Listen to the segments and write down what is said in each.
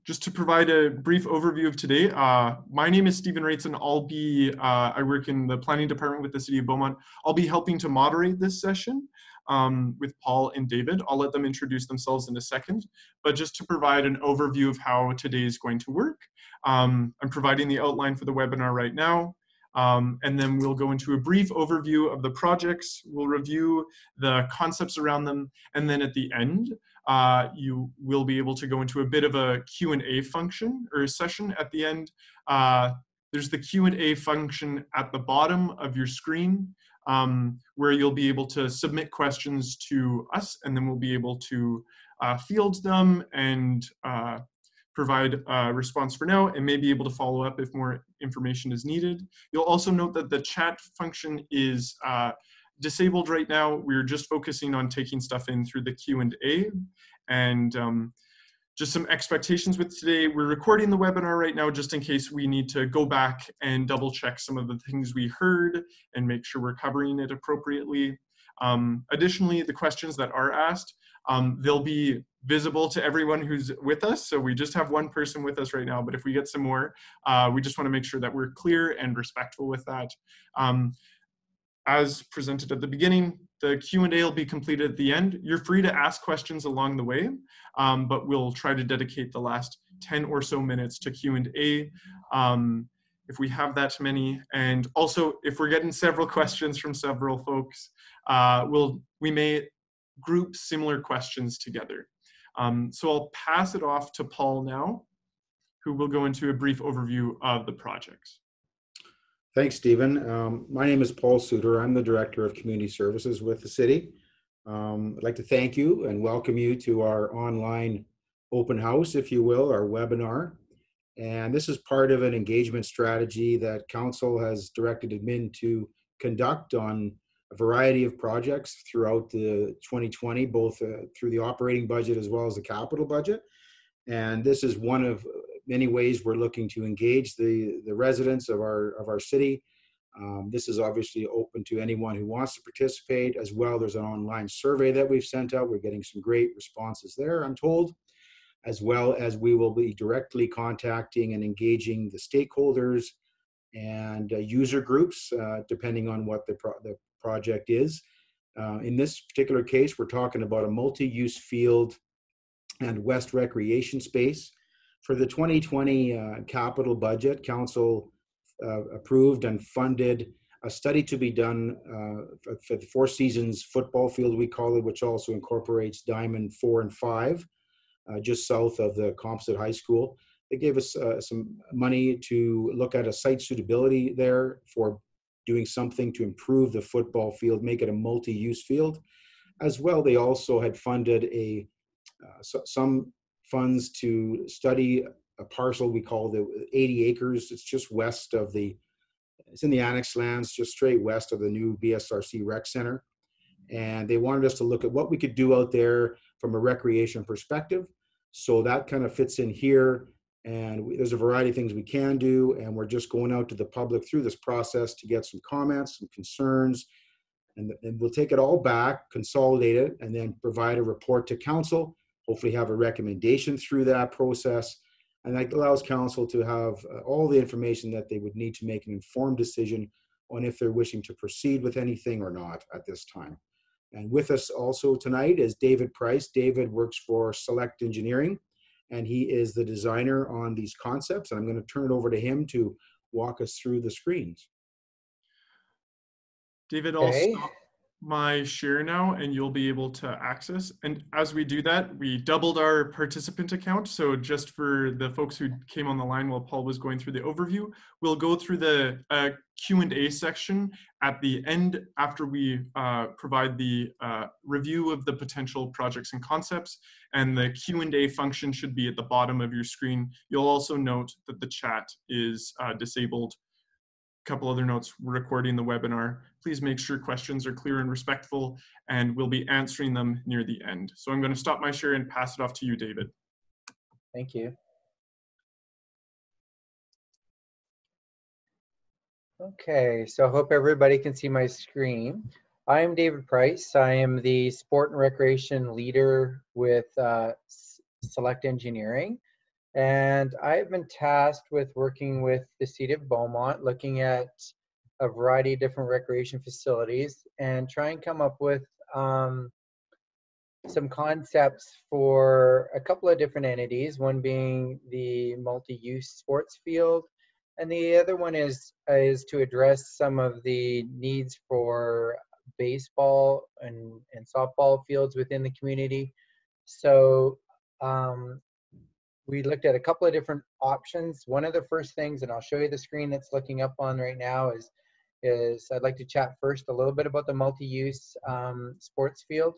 Just to provide a brief overview of today, my name is Stephen Rates, and I work in the planning department with the City of Beaumont. I'll be helping to moderate this session with Paul and David. I'll let them introduce themselves in a second, but just to provide an overview of how today is going to work. I'm providing the outline for the webinar right now. And then we'll go into a brief overview of the projects. We'll review the concepts around them. And then at the end, you will be able to go into a bit of a Q&A function or session at the end. There's the Q&A function at the bottom of your screen where you'll be able to submit questions to us, and then we'll be able to field them and provide a response for now, and may be able to follow up if more information is needed. You'll also note that the chat function is disabled right now. We're just focusing on taking stuff in through the Q&A. And just some expectations with today. We're recording the webinar right now just in case we need to go back and double check some of the things we heard and make sure we're covering it appropriately. Additionally, the questions that are asked, they'll be visible to everyone who's with us. So we just have one person with us right now, but if we get some more, we just want to make sure that we're clear and respectful with that. As presented at the beginning, the Q&A will be completed at the end. You're free to ask questions along the way, but we'll try to dedicate the last 10 or so minutes to Q&A if we have that many. And also, if we're getting several questions from several folks, we may group similar questions together. So I'll pass it off to Paul now, who will go into a brief overview of the projects. Thanks, Stephen. My name is Paul Souter. I'm the Director of Community Services with the City. I'd like to thank you and welcome you to our online open house, if you will, our webinar. And this is part of an engagement strategy that Council has directed admin to conduct on a variety of projects throughout the 2020, both through the operating budget as well as the capital budget. And this is one of many ways we're looking to engage the residents of our city. This is obviously open to anyone who wants to participate as well. There's an online survey that we've sent out. We're getting some great responses there, I'm told, as well as we will be directly contacting and engaging the stakeholders and user groups, depending on what the project is. In this particular case, we're talking about a multi-use field and west recreation space. For the 2020 capital budget, Council approved and funded a study to be done for the Four Seasons football field, we call it, which also incorporates Diamond 4 and 5, just south of the Composite High School. They gave us some money to look at a site suitability there for doing something to improve the football field, make it a multi-use field. As well, they also had funded some funds to study a parcel we call the 80 acres. It's just west of it's in the annex lands, just straight west of the new BSRC Rec Center. And they wanted us to look at what we could do out there from a recreation perspective. So that kind of fits in here. And there's a variety of things we can do. And we're just going out to the public through this process to get some comments, some concerns. And we'll take it all back, consolidate it, and then provide a report to Council. Hopefully have a recommendation through that process. And that allows Council to have all the information that they would need to make an informed decision on if they're wishing to proceed with anything or not at this time. And with us also tonight is David Price. David works for Select Engineering, and he is the designer on these concepts. And I'm going to turn it over to him to walk us through the screens. David, I'll stop my share now and you'll be able to access. And as we do that, we doubled our participant account. So just for the folks who came on the line while Paul was going through the overview, we'll go through the Q&A section at the end after we provide the review of the potential projects and concepts. And the Q&A function should be at the bottom of your screen. You'll also note that the chat is disabled. Couple other notes, we're recording the webinar. Please make sure questions are clear and respectful, and we'll be answering them near the end. So I'm going to stop my share and pass it off to you, David. Thank you. Okay, so I hope everybody can see my screen. I am David Price. I am the Sport and Recreation Leader with Select Engineering. And I've been tasked with working with the city of Beaumont, looking at a variety of different recreation facilities and try and come up with some concepts for a couple of different entities, one being the multi-use sports field, and the other one is to address some of the needs for baseball and softball fields within the community. So we looked at a couple of different options. One of the first things, and I'll show you the screen that's looking up on right now, is I'd like to chat first a little bit about the multi-use sports field.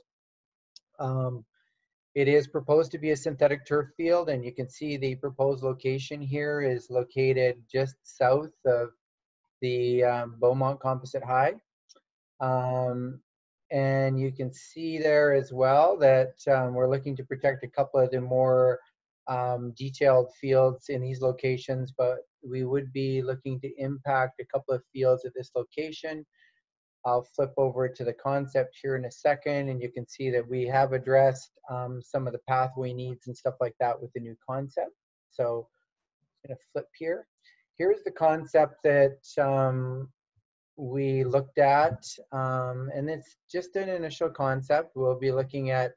It is proposed to be a synthetic turf field, and you can see the proposed location here is located just south of the Beaumont Composite High. And you can see there as well that we're looking to protect a couple of the more detailed fields in these locations, but we would be looking to impact a couple of fields at this location. I'll flip over to the concept here in a second, and you can see that we have addressed some of the pathway needs and stuff like that with the new concept. So I'm going to flip here. Here's the concept that we looked at, and it's just an initial concept. We'll be looking at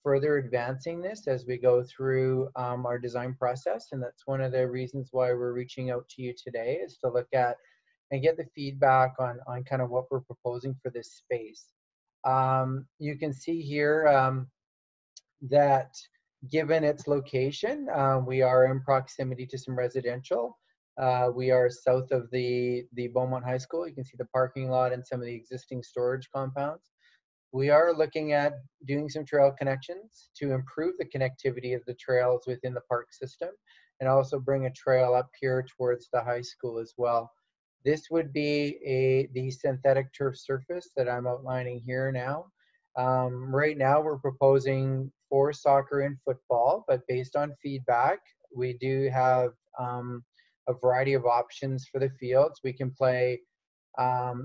further advancing this as we go through our design process, and that's one of the reasons why we're reaching out to you today, is to look at and get the feedback on kind of what we're proposing for this space. You can see here that given its location, we are in proximity to some residential. We are south of the Beaumont High School. You can see the parking lot and some of the existing storage compounds. We are looking at doing some trail connections to improve the connectivity of the trails within the park system, and also bring a trail up here towards the high school as well. This would be the synthetic turf surface that I'm outlining here now. Right now we're proposing for soccer and football, but based on feedback, we do have a variety of options for the fields. We can play,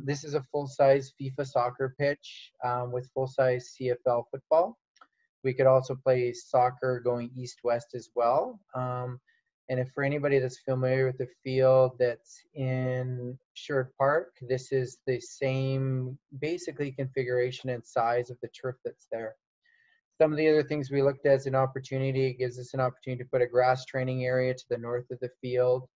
this is a full-size FIFA soccer pitch with full-size CFL football. We could also play soccer going east-west as well. And if for anybody that's familiar with the field that's in Sherwood Park, this is the same basically configuration and size of the turf that's there. Some of the other things we looked at as an opportunity, it gives us an opportunity to put a grass training area to the north of the field.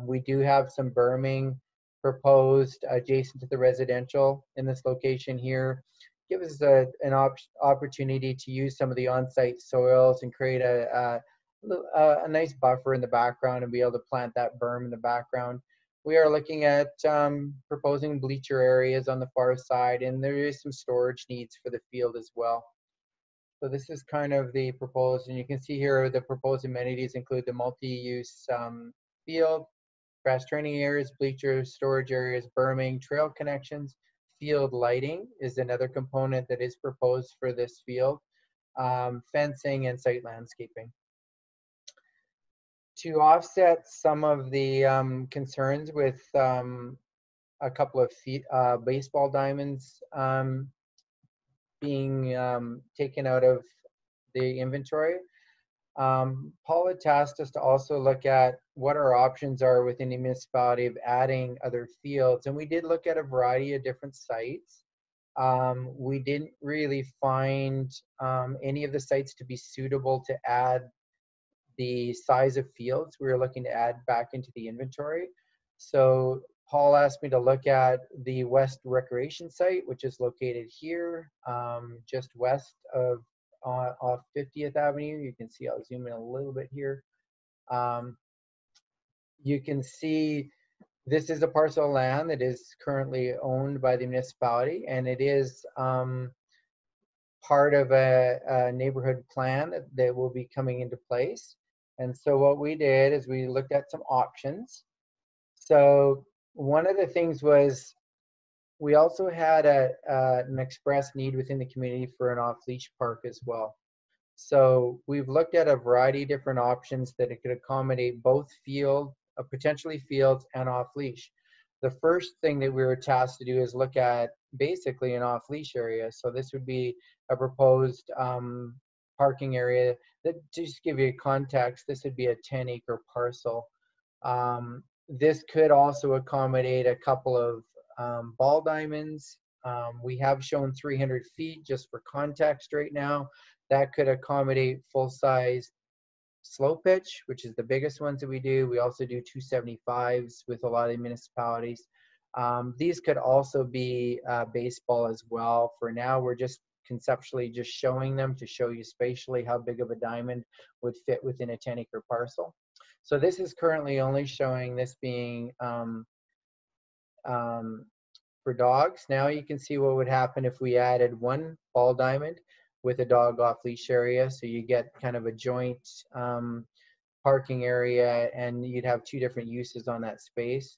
We do have some berming proposed adjacent to the residential in this location here. Give us an opportunity to use some of the on-site soils and create a nice buffer in the background and be able to plant that berm in the background. We are looking at proposing bleacher areas on the far side, and there is some storage needs for the field as well. So this is kind of the proposed, and you can see here the proposed amenities include the multi-use field, grass training areas, bleachers, storage areas, berming, trail connections. Field lighting is another component that is proposed for this field, fencing and site landscaping. To offset some of the concerns with a couple of baseball diamonds being taken out of the inventory, Paul had tasked us to also look at what our options are within the municipality of adding other fields. And we did look at a variety of different sites. We didn't really find any of the sites to be suitable to add the size of fields we were looking to add back into the inventory. So Paul asked me to look at the West Recreation site, which is located here, just west of off 50th Avenue. You can see, I'll zoom in a little bit here. You can see this is a parcel of land that is currently owned by the municipality, and it is part of a neighborhood plan that will be coming into place. And so what we did is we looked at some options. So one of the things was we also had an express need within the community for an off-leash park as well. So we've looked at a variety of different options that it could accommodate both potentially fields and off-leash. The first thing that we were tasked to do is look at basically an off-leash area. So this would be a proposed parking area. That, to just give you context, this would be a 10-acre parcel. This could also accommodate a couple of ball diamonds. We have shown 300 feet just for context right now. That could accommodate full-size slow pitch, which is the biggest ones that we do. We also do 275s with a lot of municipalities. These could also be baseball as well. For now, we're just conceptually just showing them to show you spatially how big of a diamond would fit within a 10-acre parcel. So this is currently only showing this being for dogs. Now you can see what would happen if we added one ball diamond with a dog off leash area. So you get kind of a joint parking area, and you'd have two different uses on that space.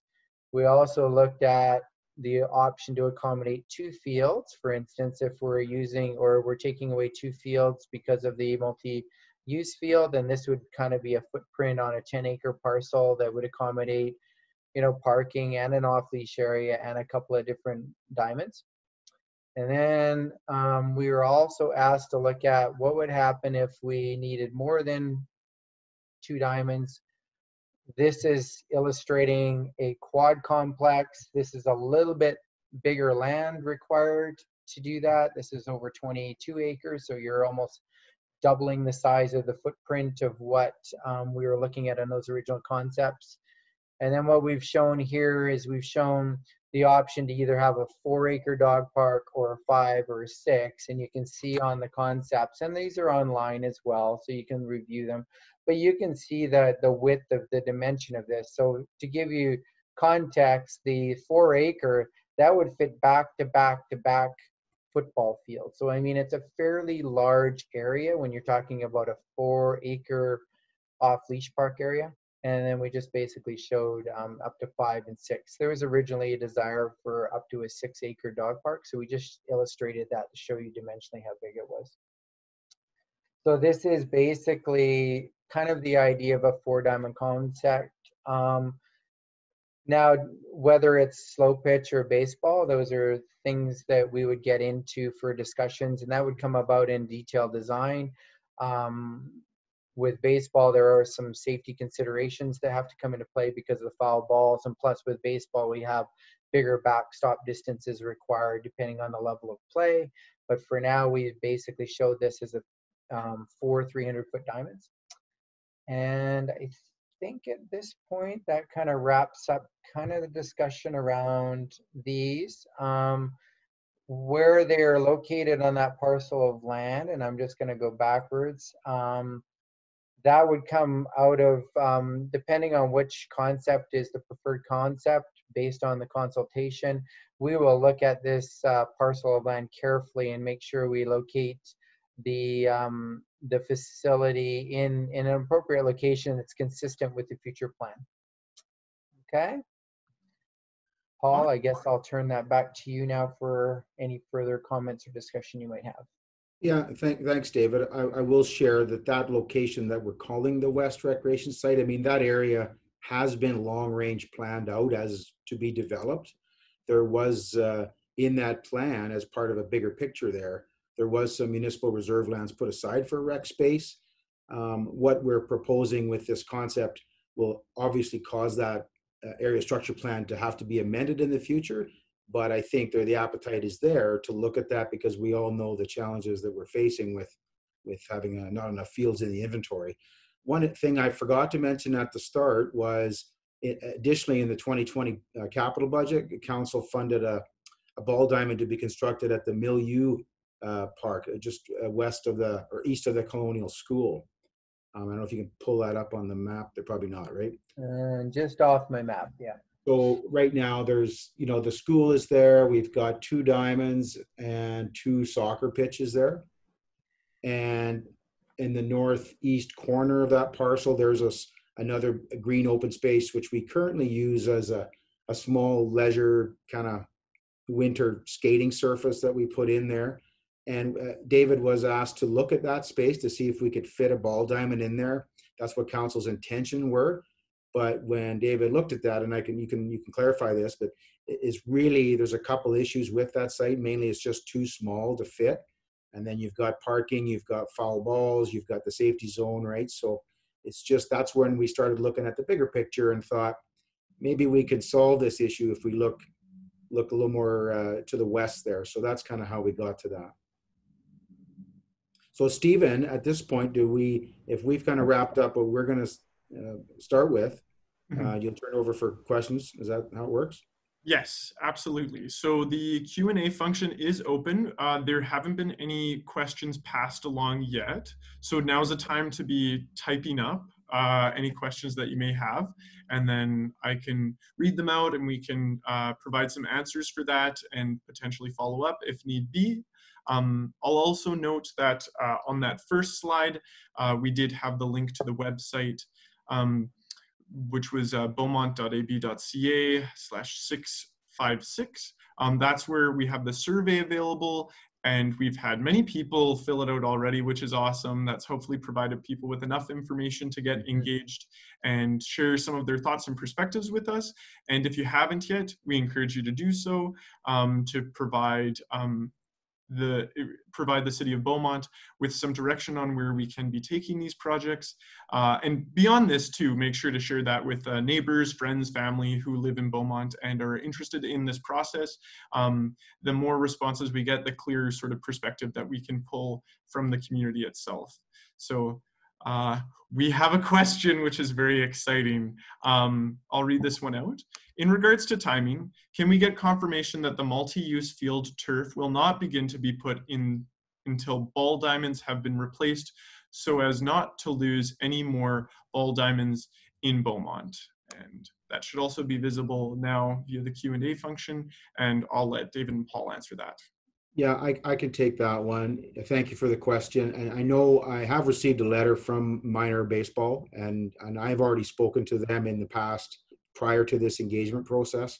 We also looked at the option to accommodate 2 fields. For instance, if we're using or we're taking away 2 fields because of the multi-use field, then this would kind of be a footprint on a 10-acre parcel that would accommodate, you know, parking and an off-leash area and a couple of different diamonds. And then we were also asked to look at what would happen if we needed more than 2 diamonds. This is illustrating a quad complex. This is a little bit bigger land required to do that. This is over 22 acres, so you're almost doubling the size of the footprint of what we were looking at in those original concepts. And then what we've shown here is we've shown the option to either have a 4-acre dog park or a 5 or a 6, and you can see on the concepts, and these are online as well, so you can review them, but you can see the width of the dimension of this. So to give you context, the 4-acre, that would fit back to back to back football field. So I mean, it's a fairly large area when you're talking about a 4-acre off-leash park area. And then we just basically showed up to 5 and 6. There was originally a desire for up to a 6-acre dog park, so we just illustrated that to show you dimensionally how big it was. So this is basically kind of the idea of a 4-diamond concept. Now, whether it's slow pitch or baseball, those are things that we would get into for discussions, and that would come about in detailed design. With baseball, there are some safety considerations that have to come into play because of the foul balls, and plus with baseball, we have bigger backstop distances required depending on the level of play. But for now, we basically showed this as a 4 300-foot diamonds. And I think at this point, that kind of wraps up kind of the discussion around these. Where they're located on that parcel of land, and I'm just going to go backwards. That would come out of, depending on which concept is the preferred concept based on the consultation, we will look at this parcel of land carefully and make sure we locate the facility in an appropriate location that's consistent with the future plan. Okay? Paul, I guess I'll turn that back to you now for any further comments or discussion you might have. Yeah, thanks, David. I will share that location that we're calling the West Recreation Site, I mean, that area has been long range planned out as to be developed. There was in that plan, as part of a bigger picture there was some municipal reserve lands put aside for rec space. What we're proposing with this concept will obviously cause that area structure plan to have to be amended in the future. But I think the appetite is there to look at that, because we all know the challenges that we're facing with having not enough fields in the inventory. One thing I forgot to mention at the start was, additionally in the 2020 capital budget, council funded a ball diamond to be constructed at the Milieu Park, just west of or east of the Colonial School. I don't know if you can pull that up on the map. They're probably not, right? Just off my map, yeah. So right now there's, the school is there. We've got 2 diamonds and 2 soccer pitches there. And in the northeast corner of that parcel, there's another green open space, which we currently use as a small leisure kind of winter skating surface that we put in there. And David was asked to look at that space to see if we could fit a ball diamond in there. That's what council's intention were. But when David looked at that, and you can clarify this, but it's really, there's a couple issues with that site. Mainly it's just too small to fit. and then you've got parking, you've got foul balls, you've got the safety zone, right? So it's just, that's when we started looking at the bigger picture and thought, maybe we could solve this issue if we look a little more to the west there. So that's kind of how we got to that. So Stephen, at this point, if we've kind of wrapped up what we're going to start with, you'll turn over for questions. Is that how it works? Yes, absolutely. So the Q&A function is open. There haven't been any questions passed along yet. So now's the time to be typing up any questions that you may have, and then I can read them out and we can provide some answers for that and potentially follow up if need be. I'll also note that on that first slide, we did have the link to the website, which was beaumont.ab.ca/656. That's where we have the survey available, and we've had many people fill it out already, which is awesome. That's hopefully provided people with enough information to get engaged and share some of their thoughts and perspectives with us. And if you haven't yet, we encourage you to do so, to provide the city of Beaumont with some direction on where we can be taking these projects. And beyond this too, make sure to share that with neighbors, friends, family who live in Beaumont and are interested in this process. The more responses we get, the clearer sort of perspective that we can pull from the community itself. So we have a question which is very exciting. I'll read this one out. In regards to timing, can we get confirmation that the multi-use field turf will not begin to be put in until ball diamonds have been replaced, so as not to lose any more ball diamonds in Beaumont? And that should also be visible now via the Q&A function, and I'll let David and Paul answer that. Yeah, I can take that one. Thank you for the question. And I know I have received a letter from Minor Baseball, and I've already spoken to them in the past prior to this engagement process.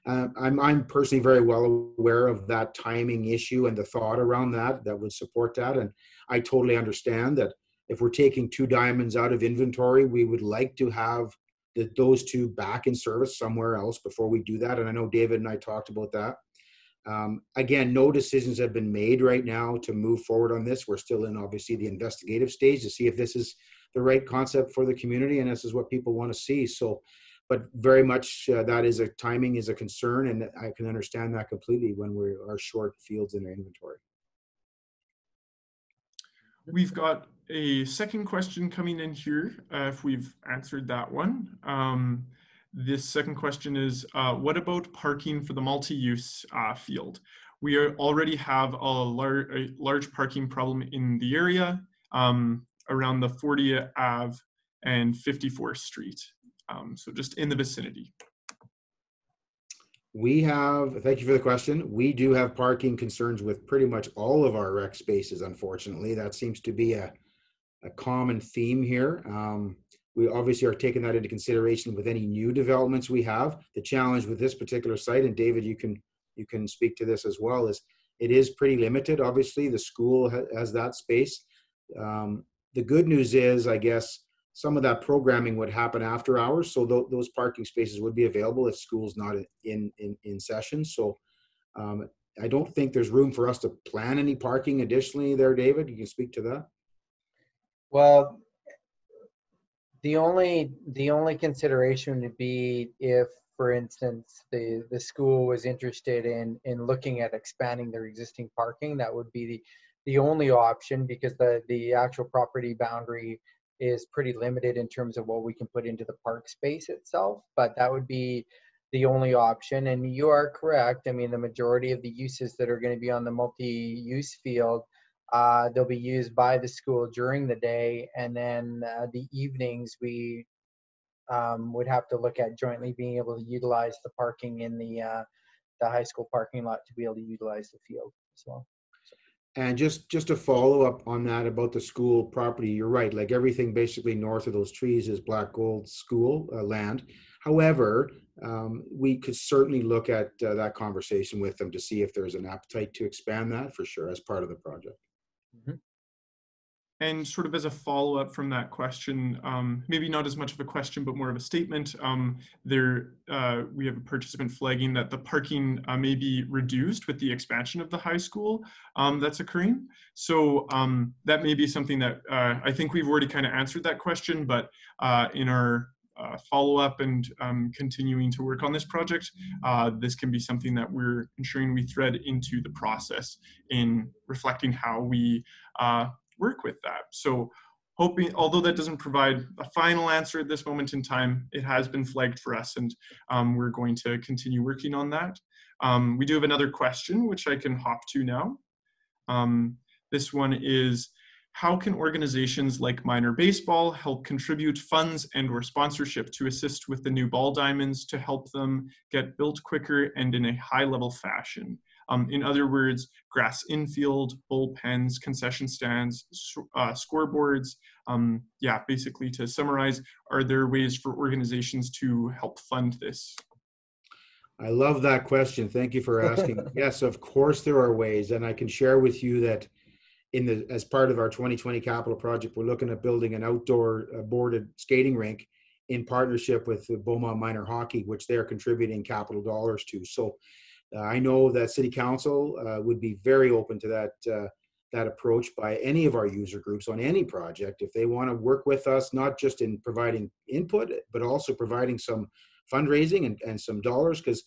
I'm personally very well aware of that timing issue and the thought around that would support that. And I totally understand that if we're taking 2 diamonds out of inventory, we would like to have those 2 back in service somewhere else before we do that. And I know David and I talked about that. Again, no decisions have been made right now to move forward on this. We're still in, obviously, the investigative stage to see if this is the right concept for the community and this is what people want to see. So, but very much that timing is a concern, and I can understand that completely when we are short fields in our inventory. We've got a second question coming in here, if we've answered that one. This second question is, what about parking for the multi-use field? We already have a large parking problem in the area around the 40th Ave and 54th Street. So just in the vicinity. Thank you for the question. We do have parking concerns with pretty much all of our rec spaces, unfortunately. That seems to be a common theme here. We obviously are taking that into consideration with any new developments we have. The challenge with this particular site, and David, you can speak to this as well, is it is pretty limited. Obviously, the school has that space. The good news is, I guess, some of that programming would happen after hours, so those parking spaces would be available if school's not in session. So I don't think there's room for us to plan any parking additionally there, David. You can speak to that. Well, the only consideration would be if, for instance, the school was interested in looking at expanding their existing parking. That would be the only option, because the actual property boundary is pretty limited in terms of what we can put into the park space itself. But that would be the only option. And you are correct. I mean, the majority of the uses that are going to be on the multi-use field, they'll be used by the school during the day, and then the evenings we would have to look at jointly being able to utilize the parking in the high school parking lot to be able to utilize the field as well. And just to follow up on that about the school property, you're right. Like everything basically north of those trees is Black Gold school land. However, we could certainly look at that conversation with them to see if there's an appetite to expand that, for sure, as part of the project. Mm-hmm. And sort of as a follow-up from that question, maybe not as much of a question, but more of a statement, we have a participant flagging that the parking may be reduced with the expansion of the high school that's occurring. So that may be something that I think we've already kind of answered that question, but in our follow-up and continuing to work on this project, this can be something that we're ensuring we thread into the process in reflecting how we work with that. So hoping, although that doesn't provide a final answer at this moment in time, it has been flagged for us, and we're going to continue working on that. We do have another question, which I can hop to now. This one is, how can organizations like Minor Baseball help contribute funds and/or sponsorship to assist with the new ball diamonds to help them get built quicker and in a high-level fashion? In other words, grass infield, bullpens, concession stands, scoreboards. Yeah, basically to summarize, are there ways for organizations to help fund this? I love that question. Thank you for asking. Yes, of course there are ways, and I can share with you that as part of our 2020 capital project, we're looking at building an outdoor boarded skating rink in partnership with the Beaumont Minor Hockey, which they're contributing capital dollars to. So I know that City Council would be very open to that approach by any of our user groups on any project. If they want to work with us, not just in providing input, but also providing some fundraising and some dollars, because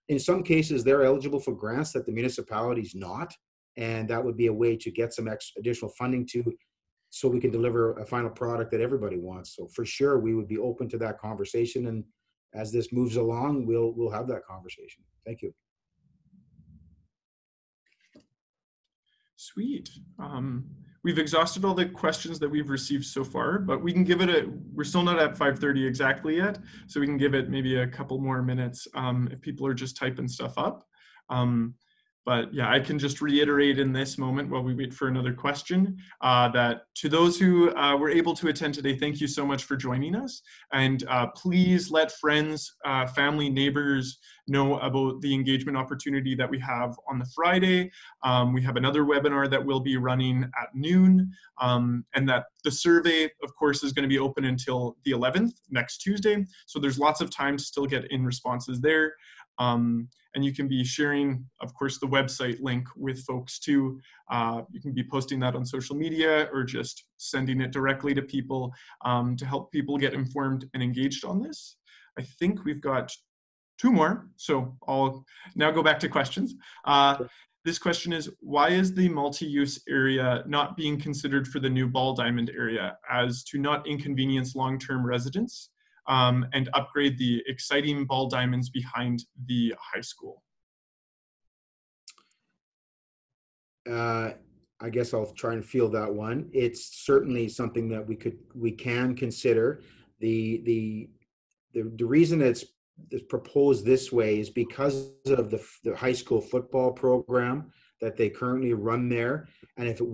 in some cases they're eligible for grants that the municipality's not. And that would be a way to get some additional funding so we can deliver a final product that everybody wants. So for sure, we would be open to that conversation. And as this moves along, we'll have that conversation. Thank you. Sweet. We've exhausted all the questions that we've received so far, but we can give it we're still not at 5:30 exactly yet, so we can give it maybe a couple more minutes if people are just typing stuff up. But yeah, I can just reiterate in this moment while we wait for another question that to those who were able to attend today, thank you so much for joining us. And please let friends, family, neighbors know about the engagement opportunity that we have on the Friday. We have another webinar that we'll be running at noon, and that the survey, of course, is going to be open until the 11th, next Tuesday. So there's lots of time to still get in responses there. And you can be sharing, of course, the website link with folks too. You can be posting that on social media or just sending it directly to people to help people get informed and engaged on this. I think we've got two more, so I'll now go back to questions. This question is, why is the multi-use area not being considered for the new ball diamond area as to not inconvenience long-term residents? And upgrade the exciting ball diamonds behind the high school? I guess I'll try and field that one. It's certainly something that we can consider. The reason it's proposed this way is because of the high school football program that they currently run there. And if we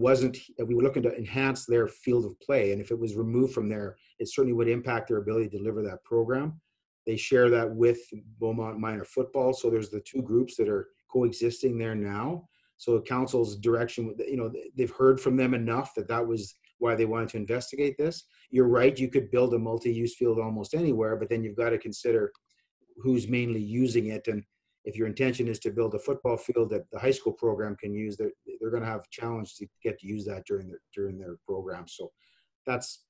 were looking to enhance their field of play, and if it was removed from there, it certainly would impact their ability to deliver that program. They share that with Beaumont Minor Football. So there's the two groups that are coexisting there now. So council's direction, they've heard from them enough that was why they wanted to investigate this. You're right, you could build a multi-use field almost anywhere, but then you've got to consider who's mainly using it. And if your intention is to build a football field that the high school program can use, they're going to have a challenge to get to use that during their program. So that's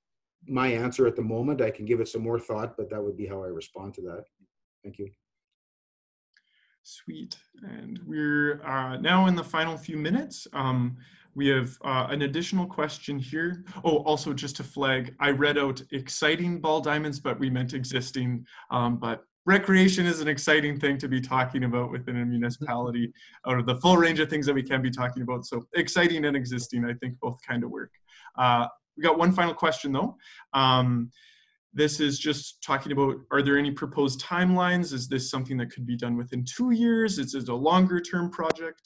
my answer at the moment. I can give it some more thought, but that would be how I respond to that. Thank you. Sweet. And we're now in the final few minutes. We have an additional question here. Oh, also just to flag, I read out exciting ball diamonds, but we meant existing. But recreation is an exciting thing to be talking about within a municipality out of the full range of things that we can be talking about. So exciting and existing, I think both kind of work. We got one final question though. This is just talking about, are there any proposed timelines? Is this something that could be done within 2 years? Is it a longer term project?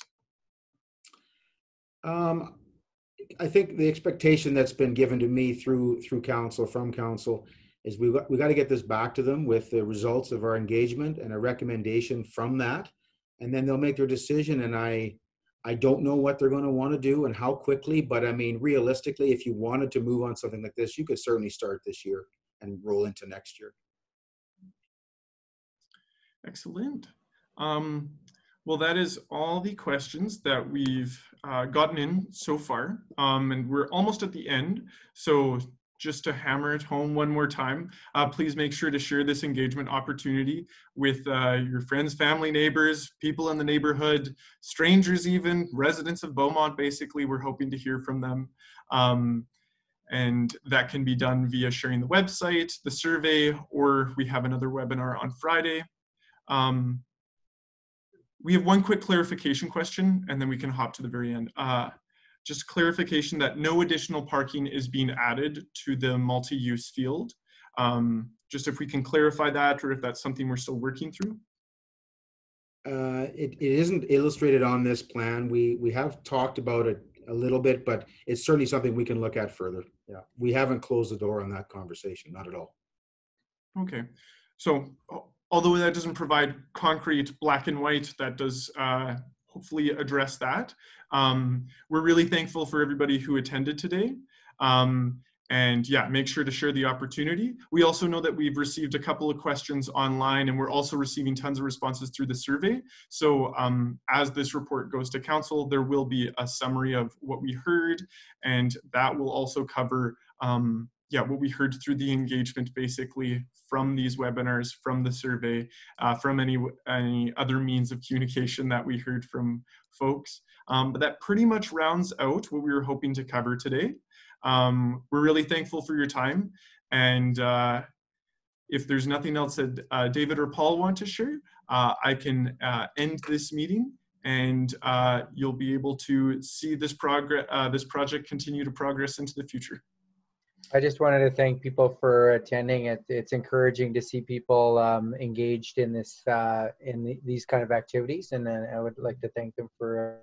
I think the expectation that's been given to me through council, from council, is we got to get this back to them with the results of our engagement and a recommendation from that, and then they'll make their decision. And I don't know what they're going to want to do and how quickly, but I mean, realistically, if you wanted to move on something like this, you could certainly start this year and roll into next year. Excellent. Well, that is all the questions that we've gotten in so far, and we're almost at the end. So just to hammer it home one more time, please make sure to share this engagement opportunity with your friends, family, neighbors, people in the neighborhood, strangers even, residents of Beaumont. Basically, we're hoping to hear from them. And that can be done via sharing the website, the survey, or we have another webinar on Friday. We have one quick clarification question, and then we can hop to the very end. Just clarification that no additional parking is being added to the multi-use field. Just if we can clarify that, or if that's something we're still working through. It isn't illustrated on this plan. We have talked about it a little bit, but it's certainly something we can look at further. Yeah, we haven't closed the door on that conversation, not at all. Okay, so although that doesn't provide concrete black and white, that does hopefully address that. We're really thankful for everybody who attended today. And yeah, make sure to share the opportunity. We also know that we've received a couple of questions online, and we're also receiving tons of responses through the survey. So as this report goes to council, there will be a summary of what we heard, and that will also cover what we heard through the engagement, basically from these webinars, from the survey, from any other means of communication that we heard from folks. But that pretty much rounds out what we were hoping to cover today. We're really thankful for your time. And if there's nothing else that David or Paul want to share, I can end this meeting, and you'll be able to see this project continue to progress into the future. I just wanted to thank people for attending. It's encouraging to see people engaged in this these kind of activities, and then I would like to thank them for.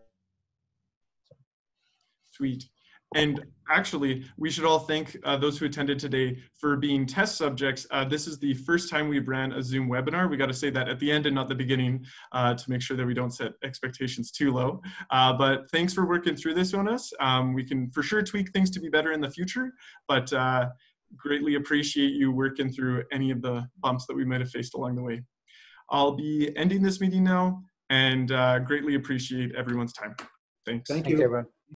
Sweet. And actually, we should all thank those who attended today for being test subjects. This is the first time we've ran a Zoom webinar. We got to say that at the end and not the beginning to make sure that we don't set expectations too low. But thanks for working through this on us. We can for sure tweak things to be better in the future, but greatly appreciate you working through any of the bumps that we might have faced along the way. I'll be ending this meeting now, and greatly appreciate everyone's time. Thanks. Thank you. Thanks, everyone.